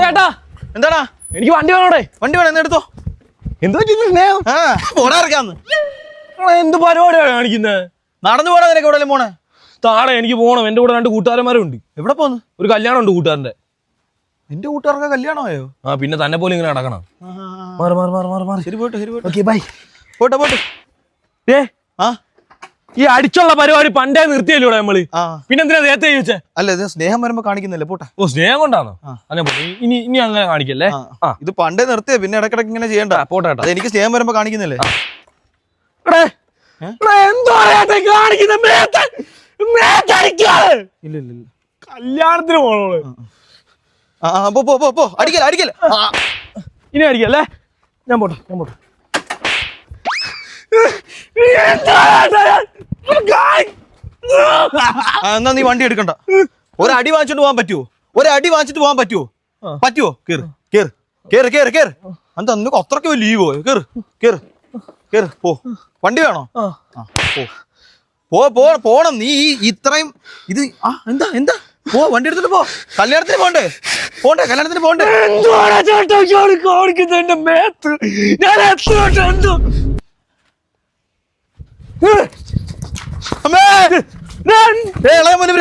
ചേട്ടാ എന്താടാ? എനിക്ക് വണ്ടി വേണോടെ. വണ്ടി വേണം, എന്ന് എടുത്തോ. എന്താ സ്നേഹം? പോടാറിക്കാന്ന് എന്ത് പരിപാടിയാണ് കാണിക്കുന്നത്? നടന്നു പോടാ. നിനക്ക് എവിടെ പോണേ? താഴെ എനിക്ക് പോണം. എന്റെ കൂടെ 2 കൂട്ടുകാരന്മാരും ഉണ്ട്. എവിടെ പോന്ന്? ഒരു കല്യാണം ഉണ്ട് കൂട്ടുകാരന്റെ. എന്റെ കൂട്ടുകാർക്ക് കല്യാണമായോ? ആ പിന്നെ തന്നെ പോലെ ഇങ്ങനെ നടക്കണം. ശരി പോട്ടെ, ശരി പോട്ടെ. Okay bye. പോട്ടെ പോട്ടെ. ഈ അടിച്ചുള്ള പരിപാടി പണ്ടേ നിർത്തിയല്ലോ നമ്മള്. പിന്നെ എന്തിനാ നേരത്തെ ചോദിച്ചേ? അല്ല, ഇത് സ്നേഹം വരുമ്പോ കാണിക്കുന്നില്ലേ? പോട്ടെ. ഓ സ്നേഹം കൊണ്ടാണോ? അല്ലെ ഇനി അങ്ങനെ കാണിക്കല്ലേ. ഇത് പണ്ടേ നിർത്തിയ, പിന്നെ ഇടക്കിടക്ക് ഇങ്ങനെ ചെയ്യണ്ട. പോട്ടെ. എനിക്ക് സ്നേഹം വരുമ്പോ കാണിക്കുന്നില്ലേ? കല്യാണത്തിന് പോണോള്. പോ. അടിക്കല. ഇനി അടിക്കല്ലേ. ഞാൻ പോട്ടെ. എന്നാ നീ വണ്ടി എടുക്കണ്ട. ഒരടി വാങ്ങിച്ചോണ്ട് പോകാൻ പറ്റുമോ? ഒരടി വാങ്ങിച്ചിട്ട് പോകാൻ പറ്റുമോ? കേറ്. എന്താ നിനക്ക് അത്രയ്ക്ക് ലീവോ? കേറ്. പോ. വണ്ടി വേണോ? പോണം. നീ ഇത്രയും ഇത് എന്താ പോ. വണ്ടി എടുത്തിട്ട് പോ. കല്യാണത്തിന് പോണ്ടേ? കല്യാണത്തിന് പോണ്ടേ? അമ്മേ, ഇളയ മോന്